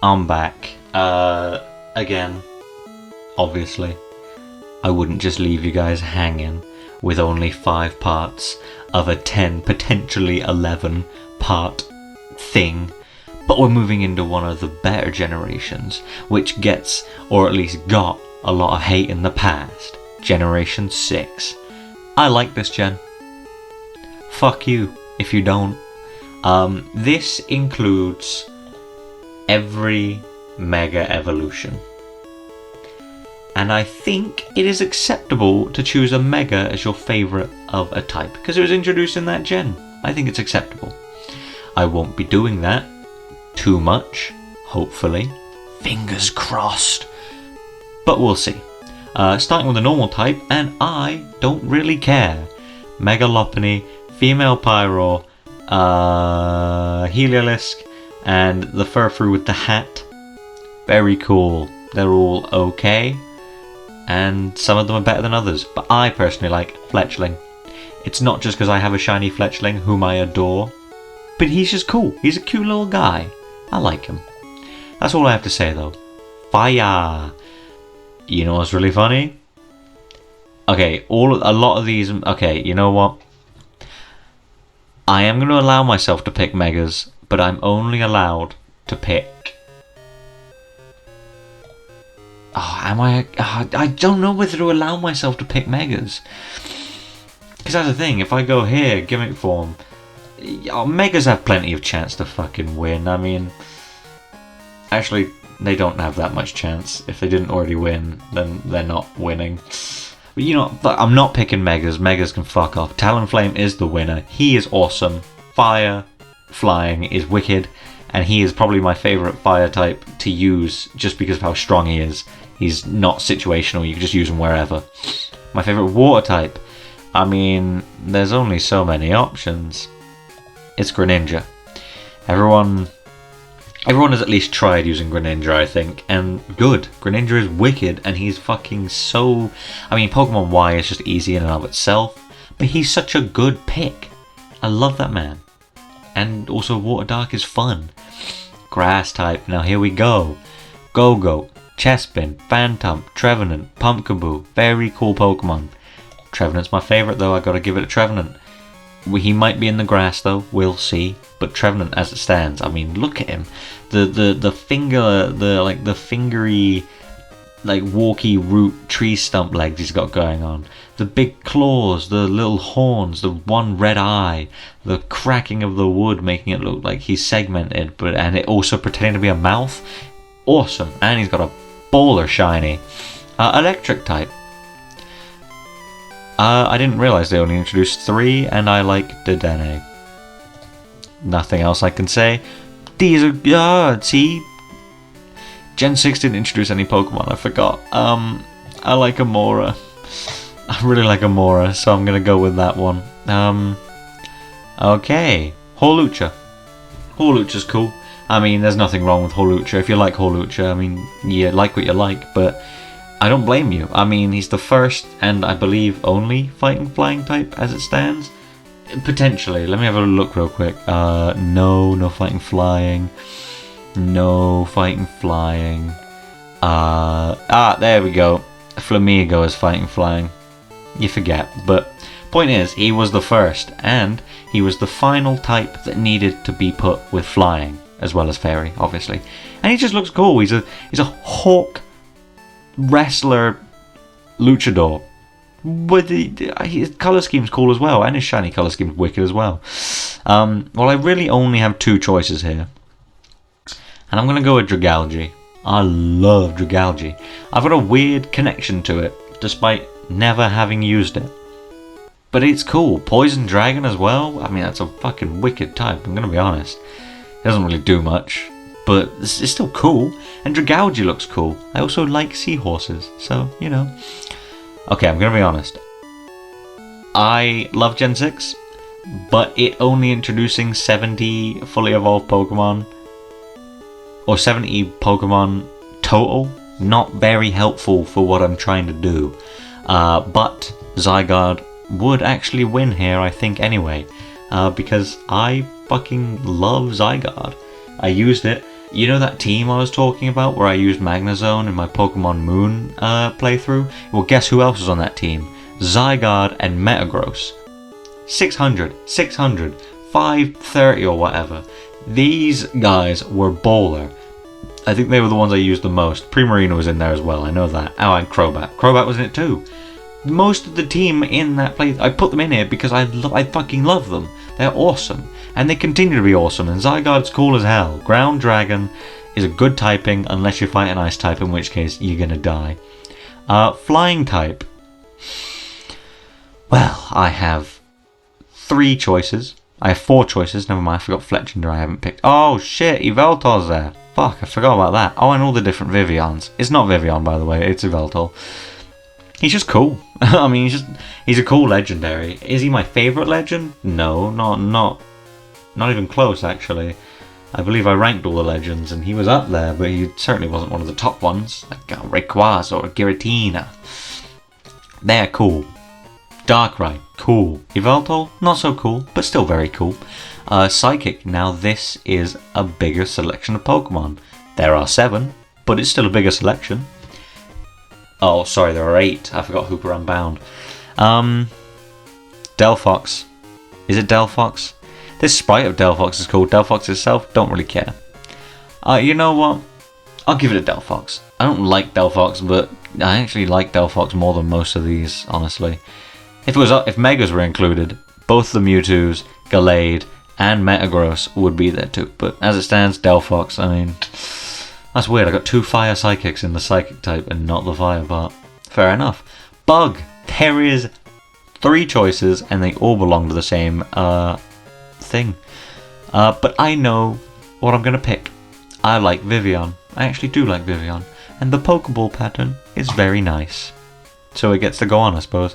I'm back. Again, obviously. I wouldn't just leave you guys hanging with only 5 parts of a 10, potentially 11 part thing. But we're moving into one of the better generations, which gets, or at least got, a lot of hate in the past. Generation 6. I like this gen. Fuck you if you don't. This includes every Mega Evolution. And I think it is acceptable to choose a Mega as your favourite of a type, because it was introduced in that gen. I think it's acceptable. I won't be doing that too much, hopefully. Fingers crossed. But we'll see. Starting with a normal type, and I don't really care. Mega Lopunny, Female Pyro, Heliolisk, and the Furfrou with the hat. Very cool. They're all okay. And some of them are better than others. But I personally like Fletchling. It's not just because I have a shiny Fletchling whom I adore. But he's just cool. He's a cute little guy. I like him. That's all I have to say though. Fire! You know what's really funny? Okay, a lot of these... Okay, you know what? I am going to allow myself to pick Megas, but I'm only allowed to pick... Oh, am I... I don't know whether to allow myself to pick Megas. Because that's the thing, if I go here, gimmick form... Megas have plenty of chance to fucking win. I mean... Actually, they don't have that much chance. If they didn't already win, then they're not winning. But you know, I'm not picking Megas. Megas can fuck off. Talonflame is the winner. He is awesome. Fire, flying is wicked. And he is probably my favourite fire type to use just because of how strong he is. He's not situational. You can just use him wherever. My favourite water type. I mean, there's only so many options. It's Greninja. Everyone has at least tried using Greninja, I think, and good. Greninja is wicked, and he's fucking so... I mean, Pokemon Y is just easy in and of itself, but he's such a good pick. I love that man. And also, Water Dark is fun. Grass type, now here we go. Go-Go, Chespin, Phantump, Trevenant, Pumpkaboo, very cool Pokemon. Trevenant's my favourite though, I gotta give it a Trevenant. He might be in the grass though, we'll see. But Trevenant as it stands, I mean, look at him. The finger, the fingery, like walky root tree stump legs he's got going on. The big claws, the little horns, the one red eye, the cracking of the wood making it look like he's segmented, and it also pretending to be a mouth. Awesome, and he's got a bowler shiny. Electric type. I didn't realise they only introduced 3, and I like Dedenne. Nothing else I can say. These are... see? Gen 6 didn't introduce any Pokemon, I forgot. I like Amora. I really like Amora, so I'm going to go with that one. Okay. Hawlucha. Hawlucha's cool. I mean, there's nothing wrong with Hawlucha. If you like Hawlucha, I mean, you like what you like, but... I don't blame you. I mean, he's the first and I believe only fighting flying type as it stands. Potentially. Let me have a look real quick. No fighting flying. No fighting flying. There we go. Flamigo is fighting flying. You forget. But point is, he was the first and he was the final type that needed to be put with flying as well as fairy, obviously. And he just looks cool. He's a hawk wrestler luchador, but his colour scheme's cool as well, and his shiny colour scheme's wicked as well. Well, I really only have 2 choices here, and I'm going to go with Dragalge. I love Dragalge. I've got a weird connection to it, despite never having used it. But it's cool. Poison Dragon as well, I mean, that's a fucking wicked type, I'm going to be honest. It doesn't really do much, but it's still cool, and Dragalge looks cool. I also like seahorses, so, you know. Okay, I'm gonna be honest. I love Gen 6, but it only introducing 70 fully evolved Pokemon, or 70 Pokemon total, not very helpful for what I'm trying to do. But Zygarde would actually win here, I think, anyway, because I fucking love Zygarde. I used it You know that team I was talking about where I used Magnezone in my Pokemon Moon playthrough? Well, guess who else was on that team? Zygarde and Metagross. 600, 600, 530 or whatever. These guys were baller. I think they were the ones I used the most. Primarina was in there as well, I know that. Oh, and Crobat. Crobat was in it too. Most of the team in that play, I put them in here because I fucking love them. They're awesome. And they continue to be awesome. And Zygarde's cool as hell. Ground Dragon is a good typing unless you fight an ice type, in which case you're gonna die. Flying type. Well, I have 3 choices. I have 4 choices. Never mind, I forgot Fletchinder I haven't picked. Oh shit, Yveltal's there. Fuck, I forgot about that. Oh, and all the different Vivians. It's not Vivian, by the way, it's Yveltal. He's just cool. I mean, he's a cool legendary. Is he my favourite legend? No, not even close, actually. I believe I ranked all the legends, and he was up there, but he certainly wasn't one of the top ones, like Rayquaza or Giratina. They're cool. Darkrai, cool. Yveltal, not so cool, but still very cool. Psychic, now this is a bigger selection of Pokemon. There are 7, but it's still a bigger selection. Oh, sorry, there are 8. I forgot Hooper Unbound. Delphox. Is it Delphox? This sprite of Delphox is called Delphox itself. Don't really care. You know what? I'll give it a Delphox. I don't like Delphox, but I actually like Delphox more than most of these, honestly. If Megas were included, both the Mewtwo's, Gallade, and Metagross would be there too. But as it stands, Delphox, I mean, that's weird. I got 2 fire psychics in the psychic type and not the fire part. Fair enough. Bug. There is 3 choices and they all belong to the same thing. But I know what I'm going to pick. I like Vivian. I actually do like Vivian. And the Pokeball pattern is very nice. So it gets to go on, I suppose.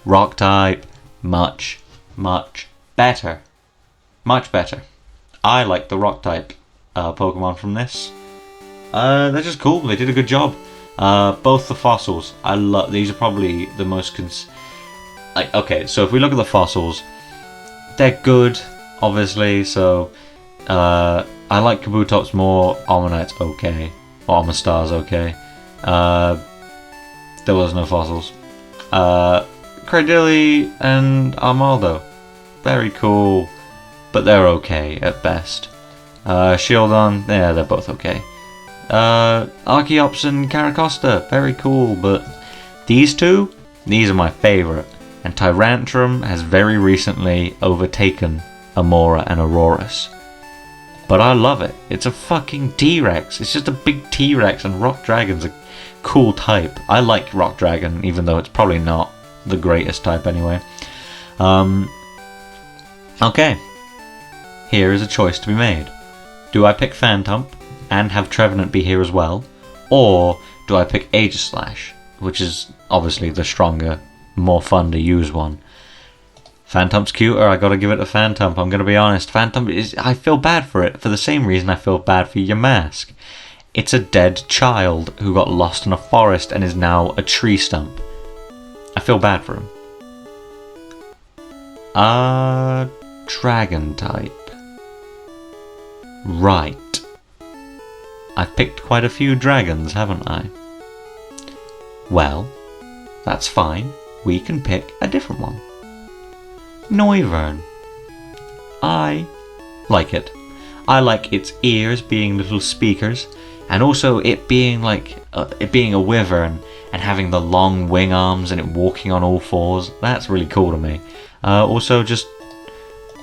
Rock type. Much better. Much better. I like the rock type Pokemon from this. They're just cool. They did a good job. Both the fossils. I love. These are probably the most okay, so if we look at the fossils, they're good, obviously. So I like Kabutops more. Almanite's okay. Or Almastar's okay. There was no fossils. Cradily and Armaldo. Very cool. But they're okay at best. Shieldon, yeah, they're both okay. Archeops and Caracosta, very cool, but these 2, these are my favourite. And Tyrantrum has very recently overtaken Amora and Aurorus. But I love it. It's a fucking T-Rex. It's just a big T-Rex, and Rock Dragon's a cool type. I like Rock Dragon, even though it's probably not the greatest type anyway. Okay. Here is a choice to be made. Do I pick Phantump and have Trevenant be here as well? Or do I pick Aegislash, which is obviously the stronger, more fun to use one? Phantump's cuter, I gotta give it to Phantump, I'm gonna be honest. Phantump is, I feel bad for it, for the same reason I feel bad for Yamask. It's a dead child who got lost in a forest and is now a tree stump. I feel bad for him. Dragon type. Right. I've picked quite a few dragons, haven't I? Well, that's fine. We can pick a different one. Noivern. I like it. I like its ears being little speakers, and also it being like it being a wyvern and having the long wing arms and it walking on all 4s. That's really cool to me. Also, just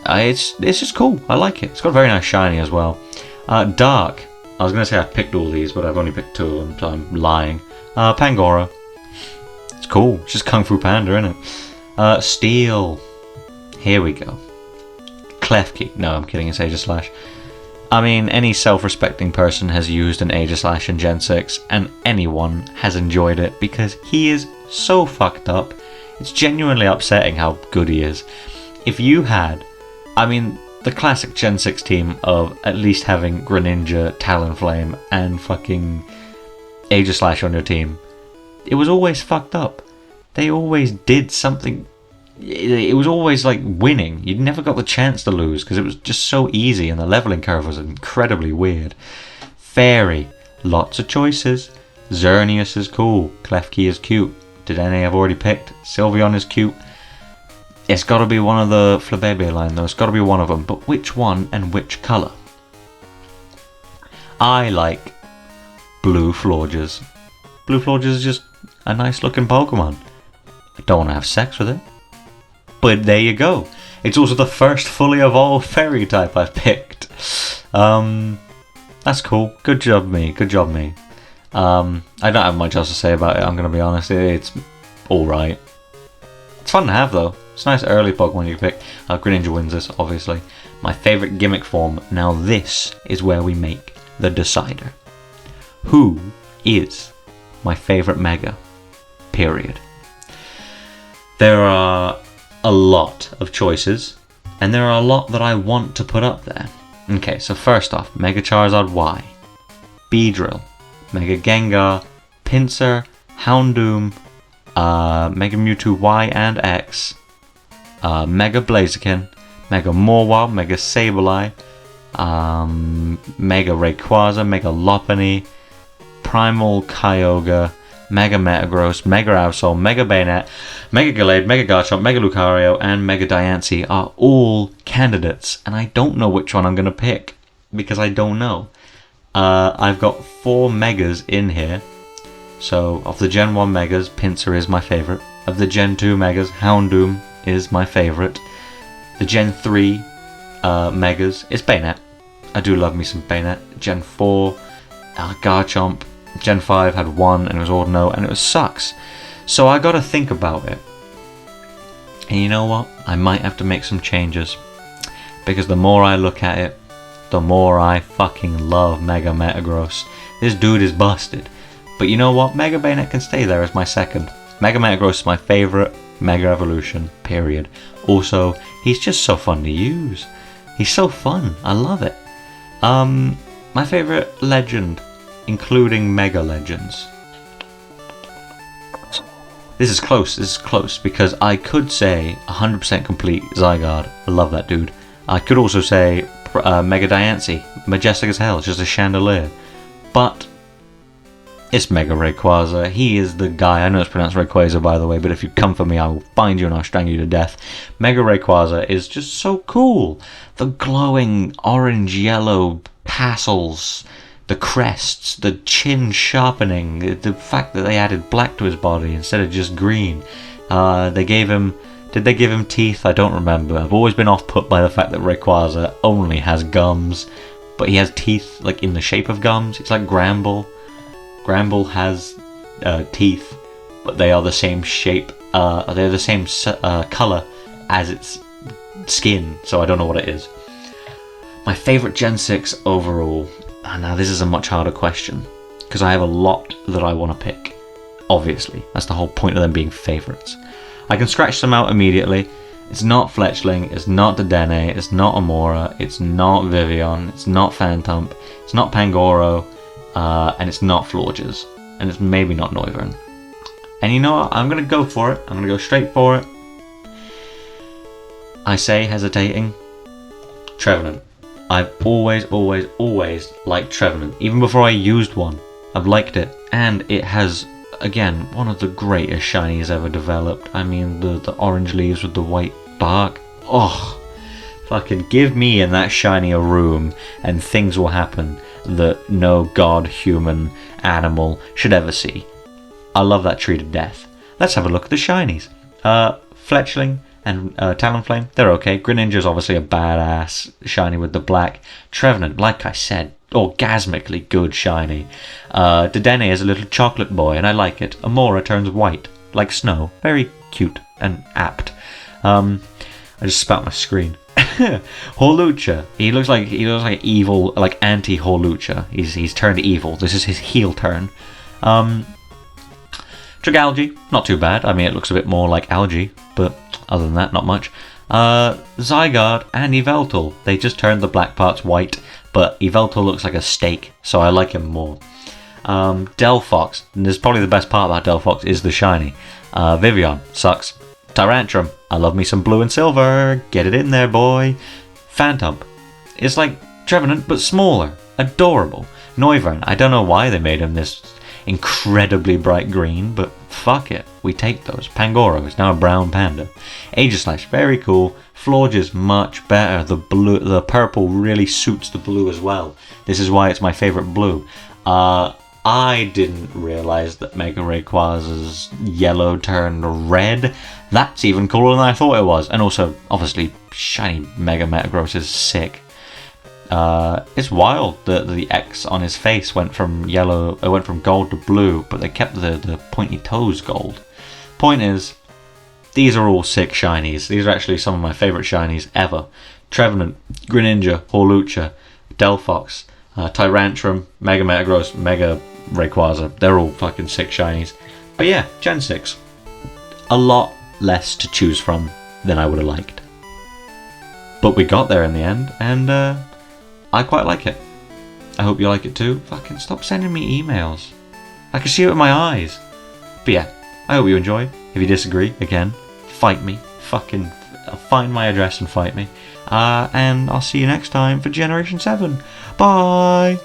it's just cool. I like it. It's got a very nice shiny as well. Dark. I was going to say I picked all these, but I've only picked 2 of them, so I'm lying. Pangoro. It's cool. It's just Kung Fu Panda, isn't it? Steel. Here we go. Klefki. No, I'm kidding. It's Aegislash. I mean, any self-respecting person has used an Aegislash in Gen 6, and anyone has enjoyed it because he is so fucked up. It's genuinely upsetting how good he is. If you had, I mean, the classic Gen 6 team of at least having Greninja, Talonflame, and fucking Aegislash on your team, it was always fucked up. They always did something. It was always like winning. You never got the chance to lose because it was just so easy and the leveling curve was incredibly weird. Fairy, lots of choices. Xerneas is cool. Klefki is cute. Dedenne I've already picked. Sylveon is cute. It's got to be one of the Flabébé line though. It's got to be one of them. But which one and which colour? I like Blue Florges. Blue Florges is just a nice looking Pokemon. I don't want to have sex with it. But there you go. It's also the first fully evolved fairy type I've picked. That's cool. Good job me. Good job me. I don't have much else to say about it, I'm going to be honest. It's alright. It's fun to have though. It's a nice early Pokemon you pick. Greninja wins this, obviously. My favourite gimmick form. Now this is where we make the decider. Who is my favourite Mega? Period. There are a lot of choices, and there are a lot that I want to put up there. Okay, so first off, Mega Charizard Y, Beedrill, Mega Gengar, Pinsir, Houndoom, Mega Mewtwo Y and X, Mega Blaziken, Mega Mawile, Mega Sableye, Mega Rayquaza, Mega Lopunny, Primal Kyogre, Mega Metagross, Mega Absol, Mega Bayonet, Mega Gallade, Mega Garchomp, Mega Lucario, and Mega Diancie are all candidates, and I don't know which one I'm going to pick, because I don't know. I've got 4 Megas in here, so of the Gen 1 Megas, Pinsir is my favourite. Of the Gen 2 Megas, Houndoom is my favourite. The Gen 3 Megas is Bayonet. I do love me some Bayonet. Gen 4, Garchomp. Gen 5 had 1 and it was Ordino and it was sucks. So I gotta think about it. And you know what? I might have to make some changes. Because the more I look at it, the more I fucking love Mega Metagross. This dude is busted. But you know what? Mega Bayonet can stay there as my second. Mega Metagross is my favourite Mega Evolution, period. Also, he's just so fun to use. He's so fun. I love it. My favourite legend, including Mega Legends. This is close, because I could say 100% complete Zygarde. I love that dude. I could also say Mega Diancie, majestic as hell, it's just a chandelier. But it's Mega Rayquaza. He is the guy. I know it's pronounced Rayquaza, by the way, but if you come for me, I will find you and I'll strangle you to death. Mega Rayquaza is just so cool. The glowing orange-yellow tassels, the crests, the chin sharpening, the fact that they added black to his body instead of just green. They gave him... Did they give him teeth? I don't remember. I've always been off-put by the fact that Rayquaza only has gums, but he has teeth like in the shape of gums. It's like Gramble. Gramble has teeth, but they are the same shape. They're the same color as its skin, so I don't know what it is. My favorite Gen 6 overall. Now this is a much harder question, because I have a lot that I want to pick. Obviously, that's the whole point of them being favorites. I can scratch them out immediately. It's not Fletchling, it's not Dedenne, it's not Amora, it's not Vivian, it's not Phantump, it's not Pangoro, and it's not Florges, and it's maybe not Noivern. And you know what? I'm going to go for it. I'm going to go straight for it. I say, hesitating, Trevenant. I've always liked Trevenant. Even before I used one, I've liked it. And it has, again, one of the greatest shinies ever developed. I mean, the orange leaves with the white bark. Oh, fucking give me in that shiny a room and things will happen that no god, human, animal should ever see. I love that tree to death. Let's have a look at the shinies. Fletchling and Talonflame, they're okay. Greninja's obviously a badass shiny with the black. Trevenant, like I said, orgasmically good shiny. Dedenne is a little chocolate boy and I like it. Amora turns white, like snow. Very cute and apt. I just spat my screen. Hawlucha, he looks like evil, like anti-Hawlucha. He's turned evil. This is his heel turn. Dragalge, not too bad. I mean, it looks a bit more like algae, but other than that, not much. Zygarde and Yveltal, they just turned the black parts white, but Yveltal looks like a steak, so I like him more. Delphox, and this is probably the best part about Delphox, is the shiny. Vivian, sucks. Tyrantrum, I love me some blue and silver. Get it in there, boy. Phantump, it's like Trevenant, but smaller. Adorable. Noivern, I don't know why they made him this incredibly bright green, but fuck it, we take those. Pangoro is now a brown panda. Aegislash, very cool. Florges, much better. The purple really suits the blue as well. This is why it's my favourite blue. I didn't realise that Mega Rayquaza's yellow turned red. That's even cooler than I thought it was. And also, obviously, shiny Mega Metagross is sick. It's wild that the X on his face went from gold to blue, but they kept the pointy toes gold. Point is, these are all sick shinies. These are actually some of my favourite shinies ever. Trevenant, Greninja, Hawlucha, Delphox, Tyrantrum, Mega Metagross, Mega Rayquaza. They're all fucking sick shinies. But yeah, Gen 6. A lot less to choose from than I would have liked. But we got there in the end, and I quite like it. I hope you like it too. Fucking stop sending me emails. I can see it with my eyes. But yeah, I hope you enjoy. If you disagree, again, fight me. Fucking find my address and fight me. And I'll see you next time for Generation 7. Bye!